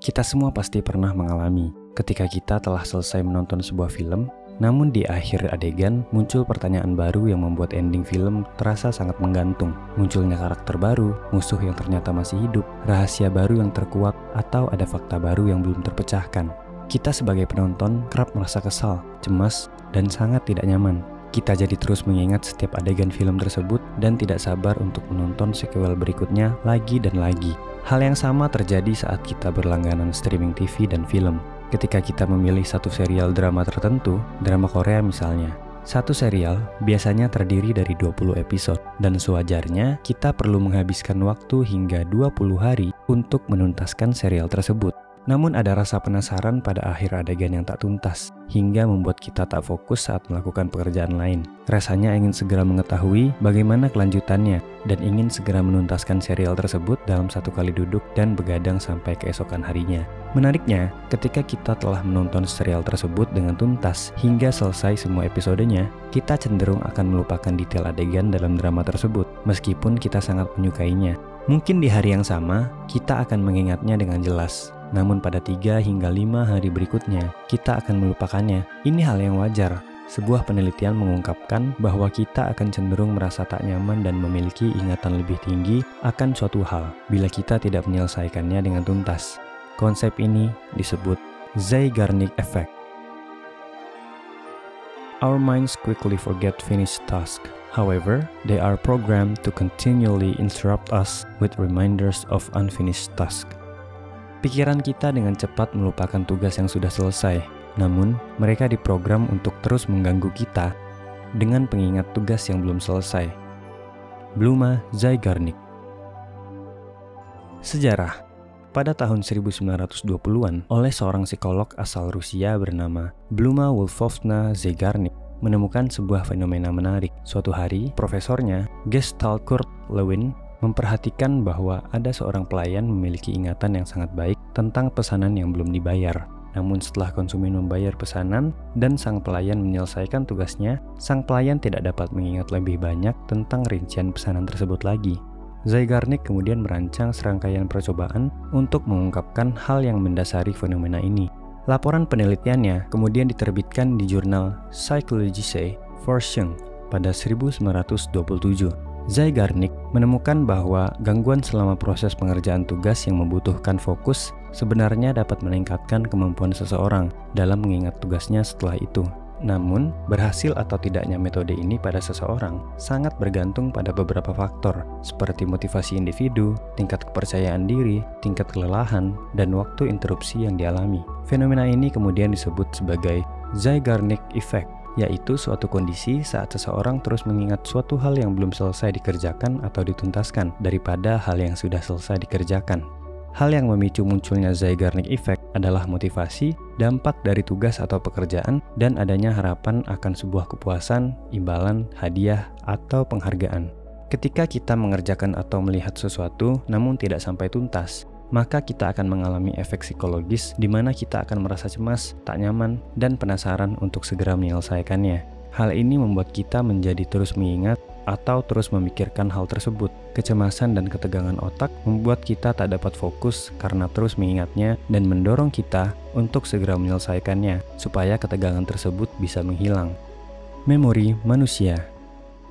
Kita semua pasti pernah mengalami ketika kita telah selesai menonton sebuah film, namun di akhir adegan muncul pertanyaan baru yang membuat ending film terasa sangat menggantung. Munculnya karakter baru, musuh yang ternyata masih hidup, rahasia baru yang terkuak, atau ada fakta baru yang belum terpecahkan. Kita sebagai penonton kerap merasa kesal, cemas, dan sangat tidak nyaman. Kita jadi terus mengingat setiap adegan film tersebut dan tidak sabar untuk menonton sequel berikutnya lagi dan lagi. Hal yang sama terjadi saat kita berlangganan streaming TV dan film. Ketika kita memilih satu serial drama tertentu, drama Korea misalnya. Satu serial biasanya terdiri dari 20 episode, dan sewajarnya kita perlu menghabiskan waktu hingga 20 hari untuk menuntaskan serial tersebut. Namun ada rasa penasaran pada akhir adegan yang tak tuntas, hingga membuat kita tak fokus saat melakukan pekerjaan lain. Rasanya ingin segera mengetahui bagaimana kelanjutannya, dan ingin segera menuntaskan serial tersebut dalam satu kali duduk dan begadang sampai keesokan harinya. Menariknya, ketika kita telah menonton serial tersebut dengan tuntas hingga selesai semua episodenya, kita cenderung akan melupakan detail adegan dalam drama tersebut, meskipun kita sangat menyukainya. Mungkin di hari yang sama, kita akan mengingatnya dengan jelas. Namun pada 3 hingga 5 hari berikutnya, kita akan melupakannya. Ini hal yang wajar. Sebuah penelitian mengungkapkan bahwa kita akan cenderung merasa tak nyaman dan memiliki ingatan lebih tinggi akan suatu hal bila kita tidak menyelesaikannya dengan tuntas. Konsep ini disebut Zeigarnik Effect. Our minds quickly forget finished tasks. However, they are programmed to continually interrupt us with reminders of unfinished tasks. Pikiran kita dengan cepat melupakan tugas yang sudah selesai, namun mereka diprogram untuk terus mengganggu kita dengan pengingat tugas yang belum selesai. Bluma Zeigarnik. Sejarah. Pada tahun 1920-an, oleh seorang psikolog asal Rusia bernama Bluma Wolfowna Zeigarnik menemukan sebuah fenomena menarik. Suatu hari, profesornya, Gestalt Kurt Lewin, memperhatikan bahwa ada seorang pelayan memiliki ingatan yang sangat baik tentang pesanan yang belum dibayar. Namun setelah konsumen membayar pesanan dan sang pelayan menyelesaikan tugasnya, sang pelayan tidak dapat mengingat lebih banyak tentang rincian pesanan tersebut lagi. Zeigarnik kemudian merancang serangkaian percobaan untuk mengungkapkan hal yang mendasari fenomena ini. Laporan penelitiannya kemudian diterbitkan di jurnal Psychologische Forschung pada 1927. Zeigarnik menemukan bahwa gangguan selama proses pengerjaan tugas yang membutuhkan fokus sebenarnya dapat meningkatkan kemampuan seseorang dalam mengingat tugasnya setelah itu. Namun, berhasil atau tidaknya metode ini pada seseorang sangat bergantung pada beberapa faktor, seperti motivasi individu, tingkat kepercayaan diri, tingkat kelelahan, dan waktu interupsi yang dialami. Fenomena ini kemudian disebut sebagai Zeigarnik Effect, yaitu suatu kondisi saat seseorang terus mengingat suatu hal yang belum selesai dikerjakan atau dituntaskan daripada hal yang sudah selesai dikerjakan. Hal yang memicu munculnya Zeigarnik Effect adalah motivasi, dampak dari tugas atau pekerjaan, dan adanya harapan akan sebuah kepuasan, imbalan, hadiah, atau penghargaan. Ketika kita mengerjakan atau melihat sesuatu namun tidak sampai tuntas, maka kita akan mengalami efek psikologis di mana kita akan merasa cemas, tak nyaman, dan penasaran untuk segera menyelesaikannya. Hal ini membuat kita menjadi terus mengingat atau terus memikirkan hal tersebut. Kecemasan dan ketegangan otak membuat kita tak dapat fokus karena terus mengingatnya dan mendorong kita untuk segera menyelesaikannya supaya ketegangan tersebut bisa menghilang. Memori manusia.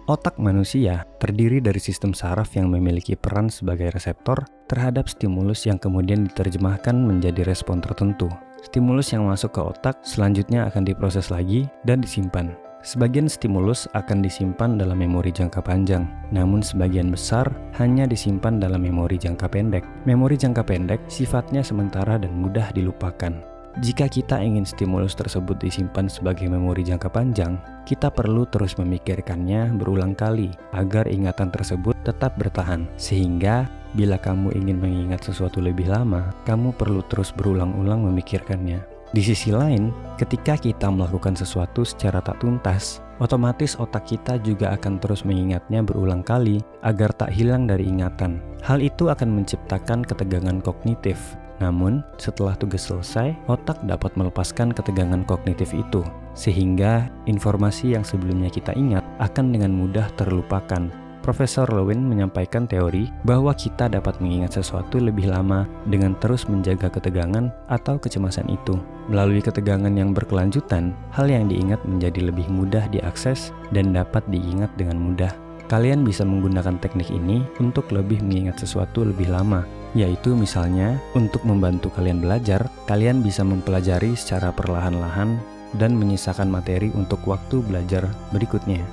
Otak manusia terdiri dari sistem saraf yang memiliki peran sebagai reseptor terhadap stimulus yang kemudian diterjemahkan menjadi respon tertentu. Stimulus yang masuk ke otak selanjutnya akan diproses lagi dan disimpan. Sebagian stimulus akan disimpan dalam memori jangka panjang, namun sebagian besar hanya disimpan dalam memori jangka pendek. Memori jangka pendek sifatnya sementara dan mudah dilupakan. Jika kita ingin stimulus tersebut disimpan sebagai memori jangka panjang, kita perlu terus memikirkannya berulang kali agar ingatan tersebut tetap bertahan. Sehingga bila kamu ingin mengingat sesuatu lebih lama, kamu perlu terus berulang-ulang memikirkannya. Di sisi lain, ketika kita melakukan sesuatu secara tak tuntas, otomatis otak kita juga akan terus mengingatnya berulang kali agar tak hilang dari ingatan. Hal itu akan menciptakan ketegangan kognitif. Namun, setelah tugas selesai, otak dapat melepaskan ketegangan kognitif itu, sehingga informasi yang sebelumnya kita ingat akan dengan mudah terlupakan. Profesor Lewin menyampaikan teori bahwa kita dapat mengingat sesuatu lebih lama dengan terus menjaga ketegangan atau kecemasan itu. Melalui ketegangan yang berkelanjutan, hal yang diingat menjadi lebih mudah diakses dan dapat diingat dengan mudah. Kalian bisa menggunakan teknik ini untuk lebih mengingat sesuatu lebih lama, yaitu misalnya untuk membantu kalian belajar, kalian bisa mempelajari secara perlahan-lahan dan menyisakan materi untuk waktu belajar berikutnya.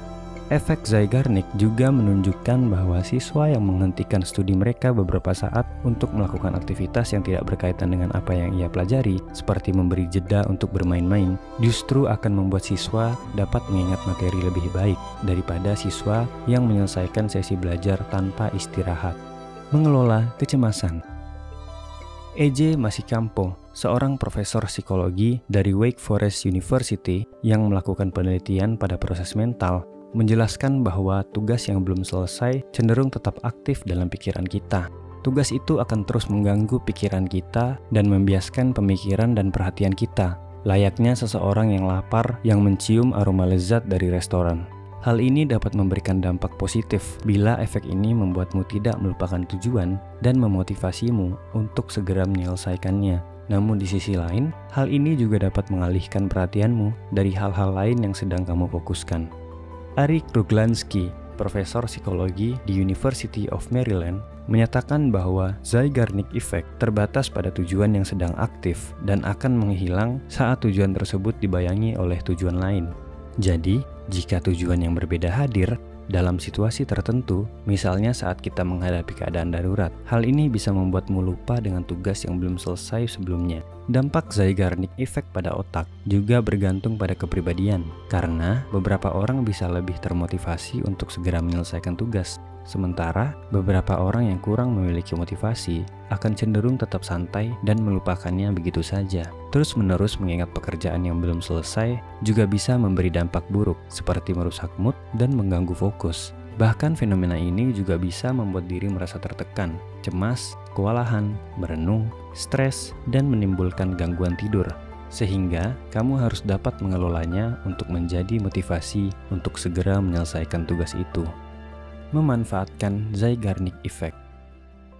Efek Zeigarnik juga menunjukkan bahwa siswa yang menghentikan studi mereka beberapa saat untuk melakukan aktivitas yang tidak berkaitan dengan apa yang ia pelajari, seperti memberi jeda untuk bermain-main, justru akan membuat siswa dapat mengingat materi lebih baik daripada siswa yang menyelesaikan sesi belajar tanpa istirahat. Mengelola kecemasan. E.J. Masikampo, seorang profesor psikologi dari Wake Forest University yang melakukan penelitian pada proses mental, menjelaskan bahwa tugas yang belum selesai cenderung tetap aktif dalam pikiran kita. Tugas itu akan terus mengganggu pikiran kita dan membiaskan pemikiran dan perhatian kita, layaknya seseorang yang lapar yang mencium aroma lezat dari restoran. Hal ini dapat memberikan dampak positif bila efek ini membuatmu tidak melupakan tujuan dan memotivasimu untuk segera menyelesaikannya. Namun di sisi lain, hal ini juga dapat mengalihkan perhatianmu dari hal-hal lain yang sedang kamu fokuskan. Arik Ruglansky, profesor psikologi di University of Maryland, menyatakan bahwa Zeigarnik Effect terbatas pada tujuan yang sedang aktif dan akan menghilang saat tujuan tersebut dibayangi oleh tujuan lain. Jadi, jika tujuan yang berbeda hadir dalam situasi tertentu, misalnya saat kita menghadapi keadaan darurat, hal ini bisa membuatmu lupa dengan tugas yang belum selesai sebelumnya. Dampak Zeigarnik Effect pada otak juga bergantung pada kepribadian, karena beberapa orang bisa lebih termotivasi untuk segera menyelesaikan tugas, sementara beberapa orang yang kurang memiliki motivasi akan cenderung tetap santai dan melupakannya begitu saja. Terus-menerus mengingat pekerjaan yang belum selesai juga bisa memberi dampak buruk, seperti merusak mood dan mengganggu fokus. Bahkan fenomena ini juga bisa membuat diri merasa tertekan, cemas, kewalahan, merenung, stres, dan menimbulkan gangguan tidur. Sehingga kamu harus dapat mengelolanya untuk menjadi motivasi untuk segera menyelesaikan tugas itu. Memanfaatkan Zeigarnik Effect.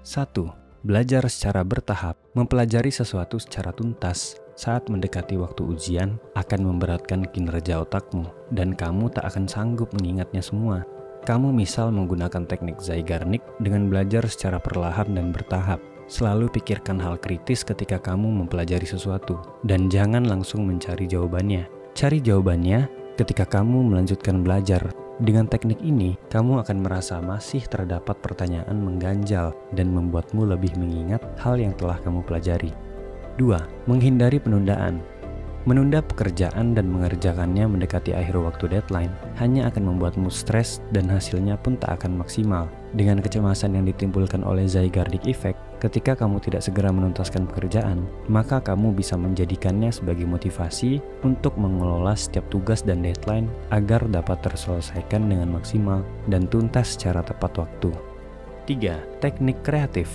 1. Belajar secara bertahap. Mempelajari sesuatu secara tuntas saat mendekati waktu ujian akan memberatkan kinerja otakmu dan kamu tak akan sanggup mengingatnya semua. Kamu misal menggunakan teknik Zeigarnik dengan belajar secara perlahan dan bertahap. Selalu pikirkan hal kritis ketika kamu mempelajari sesuatu dan jangan langsung mencari jawabannya. Cari jawabannya ketika kamu melanjutkan belajar. Dengan teknik ini, kamu akan merasa masih terdapat pertanyaan mengganjal dan membuatmu lebih mengingat hal yang telah kamu pelajari. 2. Menghindari penundaan. Menunda pekerjaan dan mengerjakannya mendekati akhir waktu deadline hanya akan membuatmu stres dan hasilnya pun tak akan maksimal. Dengan kecemasan yang ditimbulkan oleh Zeigarnik Effect, ketika kamu tidak segera menuntaskan pekerjaan, maka kamu bisa menjadikannya sebagai motivasi untuk mengelola setiap tugas dan deadline agar dapat terselesaikan dengan maksimal dan tuntas secara tepat waktu. 3. Teknik kreatif.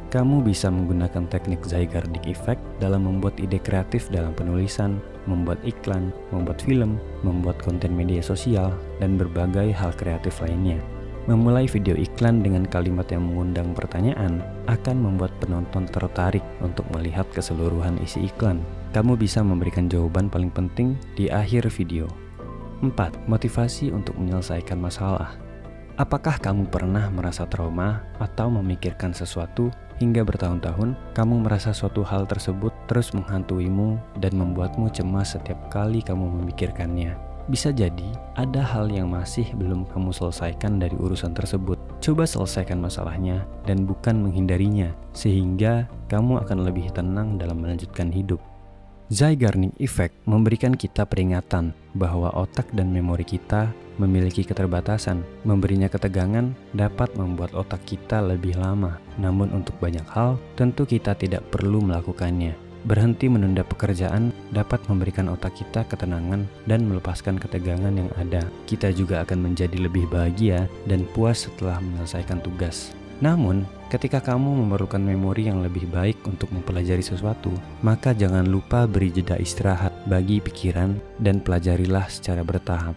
Kamu bisa menggunakan teknik Zeigarnik Effect dalam membuat ide kreatif dalam penulisan, membuat iklan, membuat film, membuat konten media sosial, dan berbagai hal kreatif lainnya. Memulai video iklan dengan kalimat yang mengundang pertanyaan akan membuat penonton tertarik untuk melihat keseluruhan isi iklan. Kamu bisa memberikan jawaban paling penting di akhir video. 4. Motivasi untuk menyelesaikan masalah. Apakah kamu pernah merasa trauma atau memikirkan sesuatu hingga bertahun-tahun kamu merasa suatu hal tersebut terus menghantuimu dan membuatmu cemas setiap kali kamu memikirkannya? Bisa jadi ada hal yang masih belum kamu selesaikan dari urusan tersebut. Coba selesaikan masalahnya dan bukan menghindarinya, sehingga kamu akan lebih tenang dalam melanjutkan hidup. Zeigarnik Effect memberikan kita peringatan bahwa otak dan memori kita memiliki keterbatasan. Memberinya ketegangan dapat membuat otak kita lebih lama. Namun untuk banyak hal, tentu kita tidak perlu melakukannya. Berhenti menunda pekerjaan dapat memberikan otak kita ketenangan dan melepaskan ketegangan yang ada. Kita juga akan menjadi lebih bahagia dan puas setelah menyelesaikan tugas. Namun, ketika kamu memerlukan memori yang lebih baik untuk mempelajari sesuatu, maka jangan lupa beri jeda istirahat bagi pikiran dan pelajarilah secara bertahap.